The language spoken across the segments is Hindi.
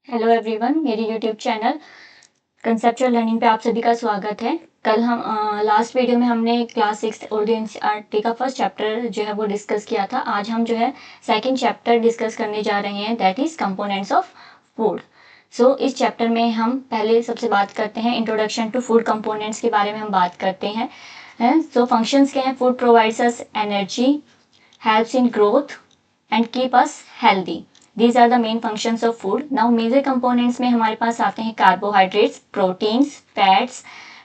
हेलो एवरीवन, मेरी यूट्यूब चैनल कंसेप्चुअल लर्निंग पे आप सभी का स्वागत है। कल हम लास्ट वीडियो में हमने क्लास 6 उर्दू एनसीईआरटी का फर्स्ट चैप्टर जो है वो डिस्कस किया था। आज हम जो है सेकंड चैप्टर डिस्कस करने जा रहे हैं, that is components of food. So इस चैप्टर में हम पहले सबसे बात करते हैं इंट्रोडक्शन टू फूड कंपोनेंट्स के बारे में हम बात करते हैं। सो फंक्शंस क्या हैं? Food provides us energy, helps in growth and keep us healthy. These are the main functions of food. Now major components में हमारे पास आते हैं carbohydrates, proteins, fats,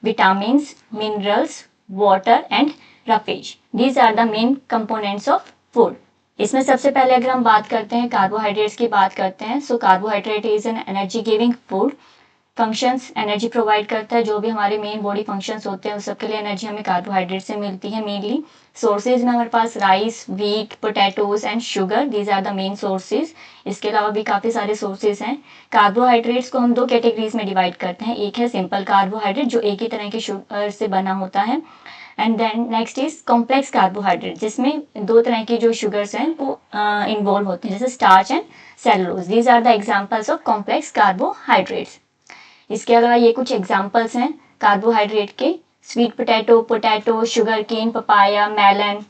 vitamins, minerals, water and roughage. These are the main components of food. इसमें सबसे पहले अगर हम बात करते हैं कार्बोहाइड्रेट्स की बात करते हैं, so carbohydrate is an energy giving food. Functions energy provide करता है, जो भी हमारे मेन बॉडी फंक्शंस होते हैं उस सबके लिए एनर्जी हमें कार्बोहाइड्रेट से मिलती है मेनली। सोर्सेज में हमारे पास rice, wheat, potatoes and sugar, these are the main sources. इसके अलावा भी काफ़ी सारे सोर्सेज हैं। कार्बोहाइड्रेट्स को हम दो कैटेगरीज में डिवाइड करते हैं। एक है सिंपल कार्बोहाइड्रेट जो एक ही तरह के शुगर से बना होता है, and then next is complex carbohydrate जिसमें दो तरह की जो शुगर्स हैं वो इन्वॉल्व होते हैं, जैसे starch and cellulose. These are the examples of complex carbohydrates. इसके अलावा ये कुछ एग्जाम्पल्स हैं कार्बोहाइड्रेट के: sweet potato, potato, sugar cane, papaya, melon,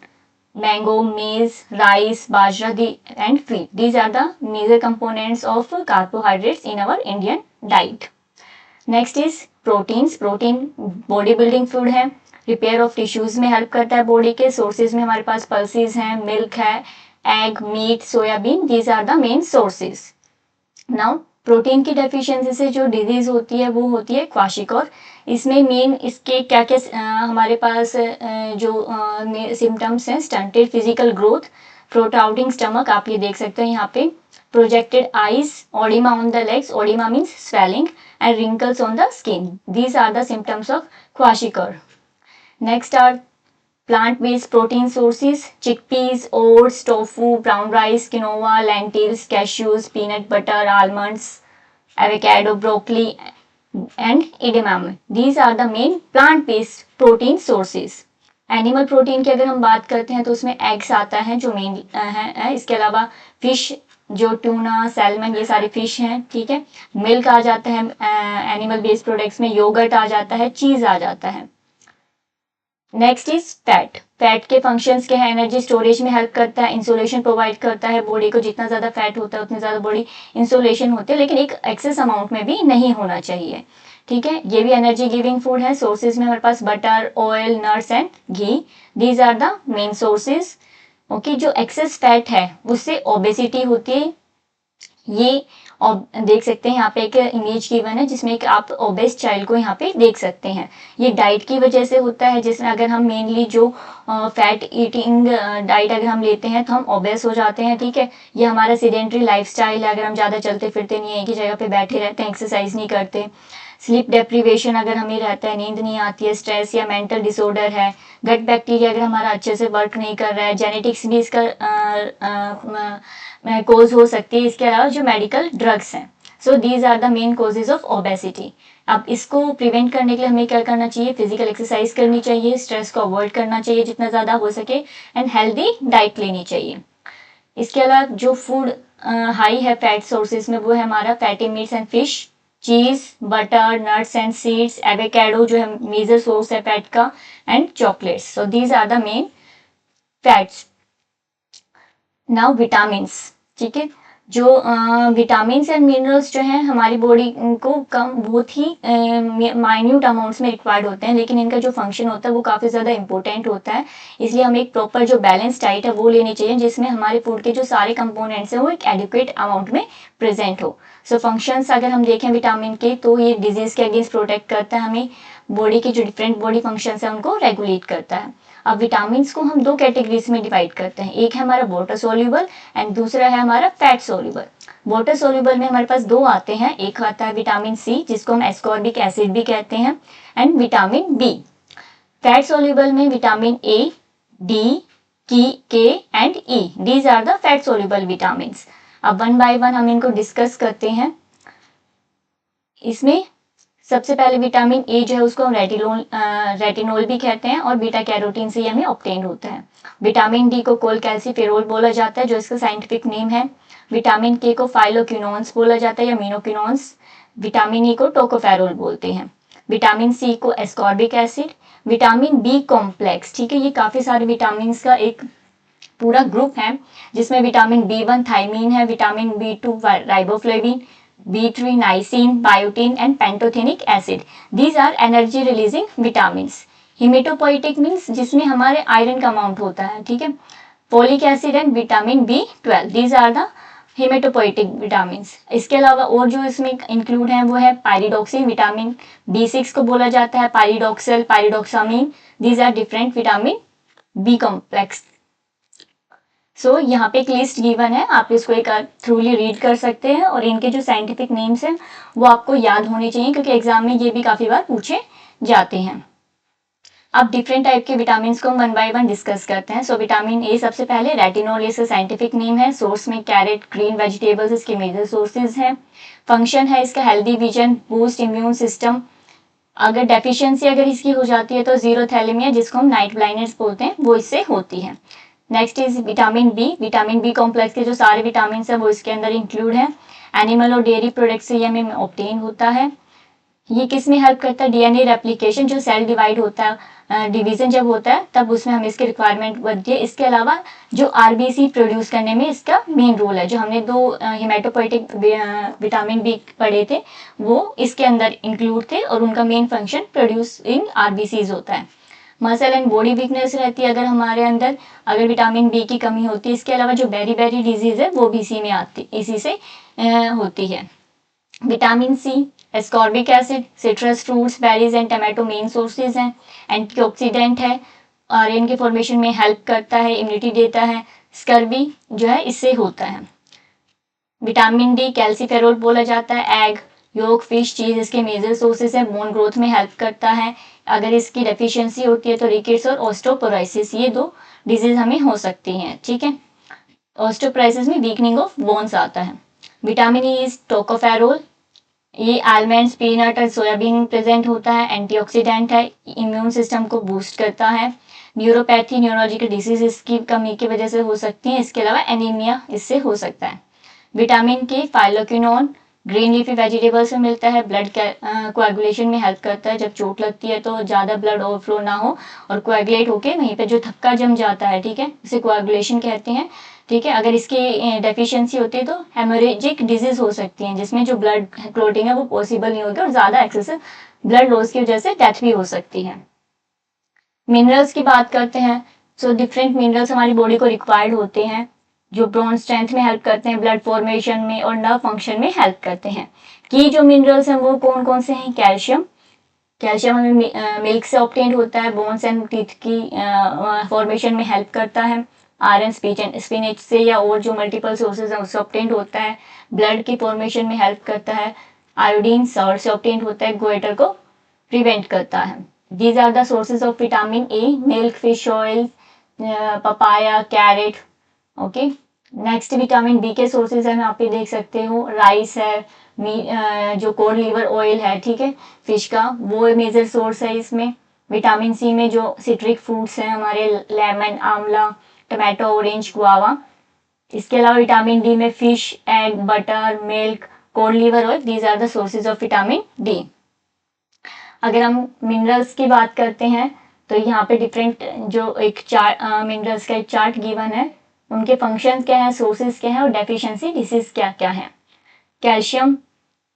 mango, maize, rice, बाजरा and wheat. These are the major components of carbohydrates in our Indian diet. Next is proteins. Protein body building food है, रिपेयर ऑफ टिश्यूज में हेल्प करता है बॉडी के। सोर्सेज में हमारे पास पल्सेस हैं, मिल्क है, egg, meat, soybean, these are the main sources. Now protein की डेफिशिएंसी से जो डिजीज होती है वो होती है क्वाशिकोर। इसमें मेन इसके क्या क्या हमारे पास जो सिम्टम्स हैं: stunted physical growth, protruding stomach, आप ये देख सकते हैं यहाँ पे, projected eyes, oedema on the legs, oedema means swelling, and wrinkles on the skin. These are the symptoms of kwashiorkor. Next are plant based protein sources: chickpeas, oats, tofu, brown rice, quinoa, lentils, cashews, peanut butter, almonds, avocado, broccoli and edamame. These are the main plant based protein sources. Animal protein की अगर हम बात करते हैं तो उसमें एग्स आता है जो मेन है। इसके अलावा फिश, जो ट्यूना, सैल्मन, ये सारे फिश हैं, ठीक है। मिल्क आ जाता है एनिमल बेस्ड प्रोडक्ट्स में, योगर्ट आ जाता है, चीज आ जाता है। Next is fat. फैट के फंक्शंस क्या है? एनर्जी स्टोरेज में हेल्प करता है, इंसुलेशन प्रोवाइड करता है बॉडी को। जितना ज़्यादा फैट होता है उतनी ज़्यादा बॉडी इंसुलेशन होती है, लेकिन एक एक्सेस अमाउंट में भी नहीं होना चाहिए, ठीक है। ये भी एनर्जी गिविंग फूड है। सोर्सेज में हमारे पास butter, oil, nuts and ghee, these are the main sources. Okay, जो एक्सेस फैट है उससे ओबेसिटी होती है। ये और देख सकते हैं यहाँ पे एक इमेज गिवन है जिसमें एक आप ओबेस चाइल्ड को यहाँ पे देख सकते हैं। ये डाइट की वजह से होता है, जिसमें अगर हम मेनली जो फैट ईटिंग डाइट अगर हम लेते हैं तो हम ओबेस हो जाते हैं, ठीक है। ये हमारा सीडेंट्री लाइफस्टाइल है, अगर हम ज़्यादा चलते फिरते नहीं है, एक ही जगह पे बैठे रहते हैं, एक्सरसाइज नहीं करते। स्लीप डेप्रीवेशन अगर हमें रहता है, नींद नहीं आती है, स्ट्रेस या मेंटल डिसऑर्डर है, गट बैक्टीरिया अगर हमारा अच्छे से वर्क नहीं कर रहा है, जेनेटिक्स भी इसका कोज हो सकती है। इसके अलावा जो मेडिकल ड्रग्स हैं, so these are the main causes of obesity. अब इसको प्रिवेंट करने के लिए हमें क्या करना चाहिए? फिजिकल एक्सरसाइज करनी चाहिए, स्ट्रेस को अवॉइड करना चाहिए जितना ज़्यादा हो सके, एंड हेल्दी डाइट लेनी चाहिए। इसके अलावा जो फूड हाई है फैट सोर्सेज में, वो है हमारा fatty meats and fish, cheese, butter, nuts and seeds, avocado जो है मेजर सोर्स है फैट का, and chocolates. So these are the main fats. Now vitamins, ठीक है। जो विटामिन्स एंड मिनरल्स जो हैं हमारी बॉडी को कम बहुत ही माइन्यूट अमाउंट्स में रिक्वायर्ड होते हैं, लेकिन इनका जो फंक्शन होता है वो काफ़ी ज़्यादा इंपॉर्टेंट होता है। इसलिए हमें एक प्रॉपर जो बैलेंस डाइट है वो लेनी चाहिए, जिसमें हमारे फूड के जो सारे कंपोनेंट्स हैं वो एक एडिक्वेट अमाउंट में प्रेजेंट हो। सो फंक्शंस अगर हम देखें विटामिन के, तो ये डिजीज़ के अगेंस्ट प्रोटेक्ट करता है, हमें बॉडी के जो डिफरेंट बॉडी फंक्शंस हैं उनको रेगुलेट करता है। अब विटामिन्स को हम दो कैटेगरीज में डिवाइड करते हैं, एक है हमारा वाटर सोल्यूबल एंड दूसरा है हमारा फैट सोल्यूबल। वाटर सोल्यूबल में हमारे पास दो आते हैं, एक आता है विटामिन सी जिसको हम एस्कॉर्बिक एसिड भी कहते हैं, and vitamin B. Fat soluble में vitamin A, D, K and E, these are the fat soluble vitamins. अब वन बाय वन हम इनको डिस्कस करते हैं। इसमें सबसे पहले विटामिन ए जो है उसको हम रेटिनोल भी कहते हैं, और बीटा कैरोटीन से हमें ऑब्टेन होता है। विटामिन डी को कोलकैल्सिफेरोल बोला जाता है जो इसका साइंटिफिक नेम है। विटामिन के को फाइलोक्विनोन्स बोला जाता है या मीनोक्विनोन्स, विटामिन ई को टोकोफेरोल बोलते हैं, विटामिन सी को ascorbic acid, vitamin B complex, ठीक है, ये काफी सारे विटामिन का एक पूरा ग्रुप है जिसमें विटामिन बी1 थायमीन है, विटामिन बी2 राइबोफ्लेविन, बी3 niacin, biotin and pantothenic acid. These are energy releasing vitamin. Hematopoietic means जिसमें हमारे आयरन का अमाउंट होता है, ठीक है, फोलिक एसिड एंड विटामिन बी12, these are the hematopoietic vitamin. इसके अलावा और जो इसमें इंक्लूड है वो है पायरिडॉक्सिन, विटामिन बी6 को बोला जाता है pyridoxal, pyridoxamine, these are different vitamin B complex. So यहाँ पे एक लिस्ट गिवन है, आप इसको एक थ्रूली रीड कर सकते हैं और इनके जो साइंटिफिक नेम्स हैं वो आपको याद होने चाहिए क्योंकि एग्जाम में ये भी काफी बार पूछे जाते हैं। अब डिफरेंट टाइप के विटामिन को हम वन बाय वन डिस्कस करते हैं। सो विटामिन ए सबसे पहले रेटिनोल, इसका साइंटिफिक नेम है। सोर्स में कैरेट, ग्रीन वेजिटेबल्स इसके मेजर सोर्सेज हैं। फंक्शन है इसका healthy vision, boost immune system. अगर डेफिशिएंसी अगर इसकी हो जाती है तो जीरोथैलेमिया, जिसको हम नाइट ब्लाइंडनेस बोलते हैं, वो इससे होती है। Next is vitamin B. Vitamin B complex के जो सारे विटामिन है वो इसके अंदर इंक्लूड है। एनिमल और डेयरी प्रोडक्ट से ये हमें ऑब्टेन होता है। ये किस में हेल्प करता है? डीएनए रेप्लिकेशन, जो सेल डिवाइड होता है, डिवीजन जब होता है तब उसमें हमें इसकी रिक्वायरमेंट बनती है। इसके अलावा जो आरबीसी प्रोड्यूस करने में इसका मेन रोल है। जो हमने दो हिमेटोपोइटिक विटामिन बी पढ़े थे वो इसके अंदर इंक्लूड थे और उनका मेन फंक्शन प्रोड्यूसिंग आरबीसीज होता है। मसल एंड बॉडी वीकनेस रहती है अगर हमारे अंदर, अगर विटामिन बी की कमी होती है। इसके अलावा जो बेरी बेरी डिजीज है वो भी इसी से होती है। Vitamin C, ascorbic acid, citrus fruits, berries and tomato main sources हैं। एंटीऑक्सीडेंट है, आयरन के फॉर्मेशन में हेल्प करता है, इम्यूनिटी देता है। स्कर्वी जो है इससे होता है। विटामिन डी कैल्सीफेरोल बोला जाता है। एग, योग, फिश, चीज इसके मेजर सोर्सेज है। बोन ग्रोथ में हेल्प करता है। अगर इसकी डेफिशिएंसी होती है तो रिकेट्स और ऑस्टियोपोरोसिस, ये दो डिजीज हमें हो सकती हैं, ठीक है। ऑस्टियोपोरोसिस में वीकनिंग ऑफ बोन्स आता है। विटामिन ई इज टोकोफेरोल, ये आलमंड्स, पीनट और सोयाबीन प्रेजेंट होता है। एंटीऑक्सीडेंट है, इम्यून सिस्टम को बूस्ट करता है। न्यूरोपैथी, न्यूरोलॉजिकल डिसीज इसकी कमी की वजह से हो सकती है। इसके अलावा एनीमिया इससे हो सकता है। विटामिन के फाइलोक्विनोन ग्रीन लीफी वेजिटेबल्स में मिलता है। ब्लड कोएगुलेशन में हेल्प करता है। जब चोट लगती है तो ज़्यादा ब्लड ओवरफ्लो ना हो और कोएगुलेट होके वहीं पे जो थक्का जम जाता है, ठीक है, इसे कोएगुलेशन कहते हैं, ठीक है। अगर इसकी डेफिशिएंसी होती है तो हेमोरेजिक डिजीज हो सकती है जिसमें जो ब्लड क्लोटिंग है वो पॉसिबल नहीं होगी और ज़्यादा एक्सेसिव ब्लड लॉस की वजह से डेथ भी हो सकती है। मिनरल्स की बात करते हैं। सो डिफरेंट मिनरल्स हमारी बॉडी को रिक्वायर्ड होते हैं जो बोन स्ट्रेंथ में हेल्प करते हैं, ब्लड फॉर्मेशन में और नर्व फंक्शन में हेल्प करते हैं। की जो मिनरल्स हैं वो कौन कौन से हैं? कैल्शियम, कैल्शियम हमें मिल्क से ऑब्टेन होता है, बोन्स एंड टीथ की फॉर्मेशन में हेल्प करता है। आयरन स्पिनच से या और जो मल्टीपल सोर्सेज हैं उससे ऑब्टेन होता है, ब्लड की फॉर्मेशन में हेल्प करता है। आयोडीन सॉल्ट से ऑब्टेन होता है, गोइटर को प्रिवेंट करता है। These are the sources of vitamin A, milk, fish oil, papaya, carrot, okay. Next vitamin B के सोर्सेज है, आप ये देख सकते हो, राइस है, जो कोड लीवर ऑयल है, ठीक है, फिश का, वो मेजर सोर्स है इसमें। विटामिन सी में जो सिट्रिक फ्रूट्स हैं हमारे, लेमन, आंवला, टमाटो, ऑरेंज, गुआवा। इसके अलावा विटामिन डी में fish, egg, butter, milk, cod liver oil, these are the sources of vitamin D. अगर हम मिनरल्स की बात करते हैं तो यहाँ पे डिफरेंट जो एक चार्ट मिनरल्स का एक चार्ट गिवन है, उनके फंक्शंस क्या है, सोर्सेज क्या है और डेफिशिएंसी डिसीज क्या क्या है। Calcium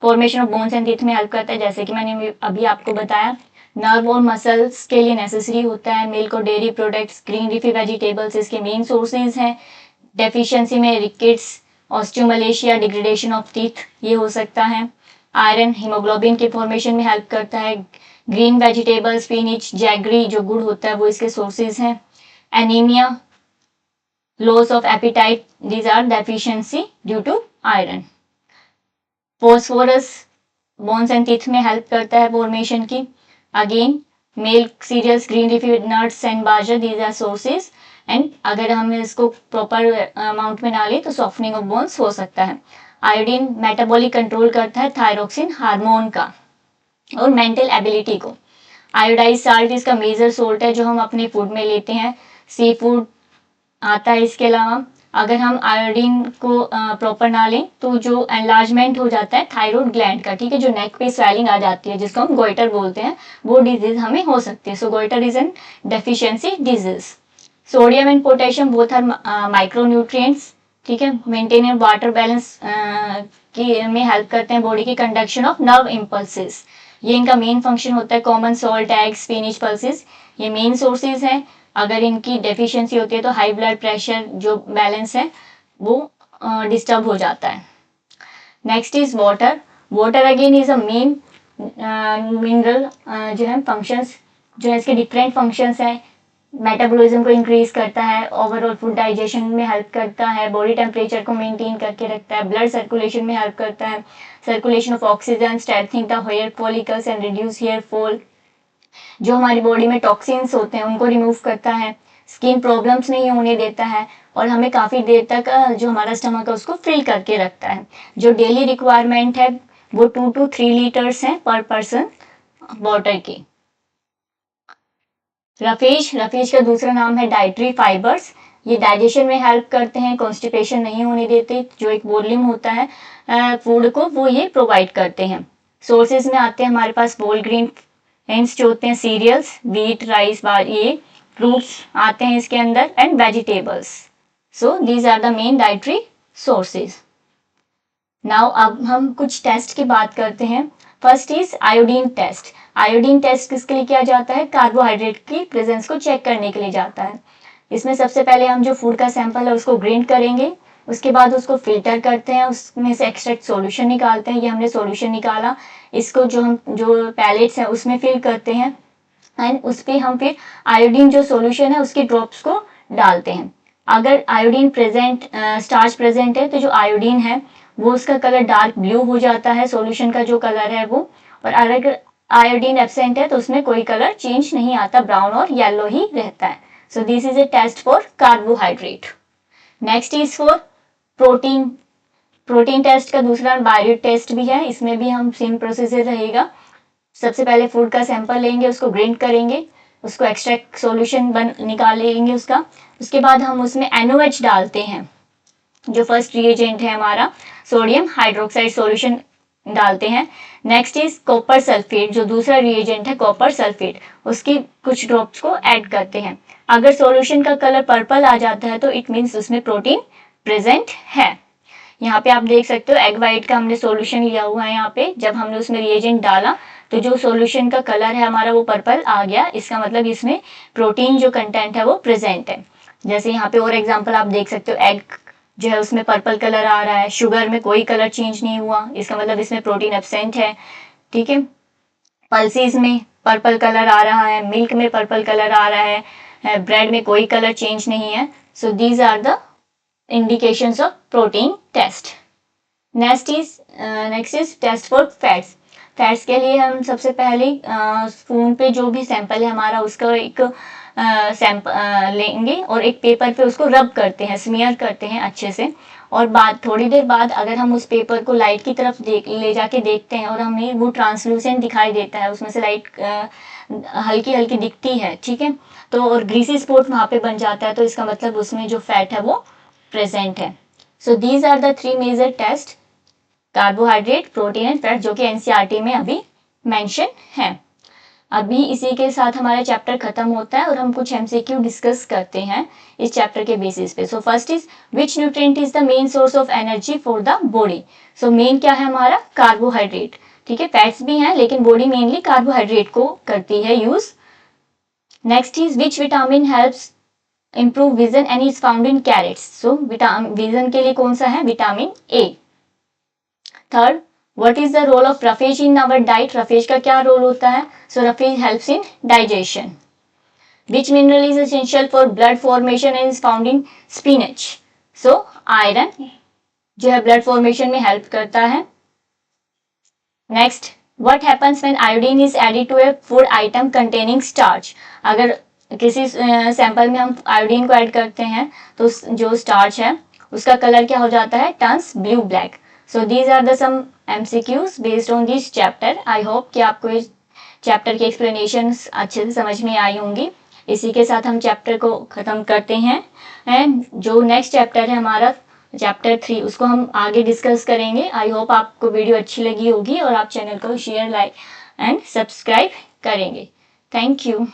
formation of bones and teeth में हेल्प करता है, जैसे कि मैंने अभी आपको बताया। नर्व और मसल्स के लिए नेसेसरी होता है। मिल्क और dairy products, green leafy vegetables इसके मेन सोर्सेज हैं। डेफिशिएंसी में rickets, osteomalacia, degradation of teeth ये हो सकता है। आयरन हीमोग्लोबिन के फॉर्मेशन में हेल्प करता है। ग्रीन वेजिटेबल्स, स्पिनच, जैगरी जो गुड़ होता है वो इसके सोर्सेज हैं। Anaemia, loss of appetite, these are deficiency due to iron. Phosphorus bones and teeth में help करता है formation की। Again milk, cereals, green leafy nuts and bajra, these are sources. And अगर हम इसको proper amount में ना ले तो softening of bones हो सकता है। आयोडीन मेटाबॉलिक कंट्रोल करता है थायरोक्सिन हार्मोन का और मेंटल एबिलिटी को। आयोडाइज साल्ट इसका मेजर सोल्ट है जो हम अपने फूड में लेते हैं। सी फूड आता है। इसके अलावा अगर हम आयोडीन को प्रॉपर ना लें तो जो एनलार्जमेंट हो जाता है थायराइड ग्लैंड का, ठीक है, जो नेक पे स्वेलिंग आ जाती है जिसको हम गोइटर बोलते हैं, वो डिजीज हमें हो सकती है। So goitre is an deficiency disease. Sodium and potassium both are micronutrients, ठीक है, मेंटेन वाटर बैलेंस की में हेल्प करते हैं, बॉडी की कंडक्शन ऑफ नर्व इम्पल्सेस, ये इनका मेन फंक्शन होता है। Common salt, eggs, spinach, pulses, ये मेन सोर्सेज हैं। अगर इनकी डेफिशिएंसी होती है तो हाई ब्लड प्रेशर जो बैलेंस है वो डिस्टर्ब हो जाता है। Next is water. Water again is a main mineral, जो है फंक्शंस, जो है इसके डिफरेंट फंक्शंस हैं। मेटाबॉलिज्म को इंक्रीज करता है, ओवरऑल फूड डाइजेशन में हेल्प करता है, बॉडी टेम्परेचर को मेंटेन करके रखता है, ब्लड सर्कुलेशन में हेल्प करता है, circulation of oxygen, strengthening the hair follicles and reduce hair fall, जो हमारी बॉडी में टॉक्सिन्स होते हैं उनको रिमूव करता है, स्किन प्रॉब्लम्स नहीं होने देता है, और हमें काफ़ी देर तक जो हमारा स्टमक है उसको फिल करके रखता है। जो डेली रिक्वायरमेंट है वो 2 to 3 लीटर्स हैं पर पर्सन वाटर की। रफेज का दूसरा नाम है डाइटरी फाइबर्स। ये डाइजेशन में हेल्प करते हैं, कॉन्स्टिपेशन नहीं होने देते, जो एक वॉल्यूम होता है फूड को वो ये प्रोवाइड करते हैं। सोर्सेज में आते हैं हमारे पास होल ग्रेन एंड्स जो होते हैं, सीरियल्स, व्हीट, राइस, ये फ्रूट्स आते हैं इसके अंदर, and vegetables. So these are the main dietary sources. Now अब हम कुछ टेस्ट की बात करते हैं। First is iodine test. Iodine test किसके लिए किया जाता है? कार्बोहाइड्रेट की प्रेजेंस को चेक करने के लिए जाता है। इसमें सबसे पहले हम जो फूड का सैंपल है उसको ग्राइंड करेंगे, उसके बाद उसको फिल्टर करते हैं, उसमें से एक्सट्रैक्ट सॉल्यूशन निकालते हैं। ये हमने सॉल्यूशन निकाला, इसको जो पैलेट्स हैं उसमें फिल करते हैं, एंड उस पर हम फिर आयोडीन जो सॉल्यूशन है उसके ड्रॉप्स को डालते हैं। अगर आयोडीन प्रेजेंट, स्टार्च प्रेजेंट है तो जो आयोडीन है वो उसका कलर डार्क ब्लू हो जाता है, सॉल्यूशन का जो कलर है वो। और अगर आयोडीन एब्सेंट है तो उसमें कोई कलर चेंज नहीं आता, ब्राउन और येलो ही रहता है। So this is a test for carbohydrate. Next is for protein. Protein test का दूसरा बायोट टेस्ट भी है, इसमें भी हम सेम प्रोसीजर रहेगा। सबसे पहले फूड का सैंपल लेंगे, उसको ग्राइंड करेंगे, उसको एक्सट्रैक्ट सॉल्यूशन निकाल लेंगे उसका। उसके बाद हम उसमें NaOH डालते हैं, जो फर्स्ट रिएजेंट है हमारा, सोडियम हाइड्रोक्साइड सॉल्यूशन डालते हैं। नेक्स्ट इज कॉपर सल्फेट, जो दूसरा रिएजेंट है कॉपर सल्फेट, उसकी कुछ ड्रॉप्स को ऐड करते हैं। अगर सॉल्यूशन का कलर पर्पल आ जाता है तो इट मीन्स उसमें प्रोटीन प्रेजेंट है। यहाँ पे आप देख सकते हो एग वाइट का हमने सॉल्यूशन लिया हुआ है। यहाँ पे जब हमने उसमें रिएजेंट डाला तो जो सॉल्यूशन का कलर है हमारा वो पर्पल आ गया, इसका मतलब इसमें प्रोटीन जो कंटेंट है वो प्रेजेंट है। जैसे यहाँ पे और एग्जांपल आप देख सकते हो, एग जो है उसमें पर्पल कलर आ रहा है, शुगर में कोई कलर चेंज नहीं हुआ, इसका मतलब इसमें प्रोटीन एब्सेंट है, ठीक है। पल्सेस में पर्पल कलर आ रहा है, मिल्क में पर्पल कलर आ रहा है, ब्रेड में कोई कलर चेंज नहीं है। So these are the indications of protein test. Next is test for fats. Fats के लिए हम सबसे पहले स्पून पे जो भी सैंपल है हमारा उसका एक सैंपल लेंगे और एक पेपर पे उसको रब करते हैं, स्मीयर करते हैं अच्छे से। और बाद थोड़ी देर बाद अगर हम उस पेपर को लाइट की तरफ ले जाके देखते हैं और हमें वो ट्रांसलूसेंट दिखाई देता है, उसमें से लाइट हल्की हल्की दिखती है, ठीक है, तो और ग्रीसी स्पॉट वहाँ पे बन जाता है, तो इसका मतलब उसमें जो फैट है वो प्रेजेंट है। So these are the 3 major test, carbohydrate, protein and fat, जो कि एनसीईआरटी में अभी मेंशन है। अभी इसी के साथ हमारा चैप्टर खत्म होता है और हम कुछ एमसीक्यू डिस्कस करते हैं इस चैप्टर के बेसिस पे। So first is which nutrient is the main source of energy for the body. So main क्या है हमारा? कार्बोहाइड्रेट, ठीक है, फैट्स भी हैं लेकिन बॉडी मेनली कार्बोहाइड्रेट को करती है use. Next is which vitamin helps improve vision and is found in carrots. So vision के लिए कौन सा है? Vitamin A. Third, what is the role of roughage in our diet? roughage का क्या रोल होता है? So roughage helps in digestion. Which mineral is essential for blood formation and is found in spinach? So iron जो है blood formation में help करता है. Next, what happens when iodine is added to a food item containing starch? अगर किसी सैंपल में हम आयोडीन को ऐड करते हैं तो जो स्टार्च है उसका कलर क्या हो जाता है? Turns blue black. So these are the some MCQs based on this chapter. I hope कि आपको इस चैप्टर की एक्सप्लेनेशंस अच्छे से समझ में आई होंगी। इसी के साथ हम चैप्टर को ख़त्म करते हैं एंड जो नेक्स्ट चैप्टर है हमारा चैप्टर 3 उसको हम आगे डिस्कस करेंगे। आई होप आपको वीडियो अच्छी लगी होगी और आप चैनल को शेयर लाइक एंड सब्सक्राइब करेंगे। Thank you.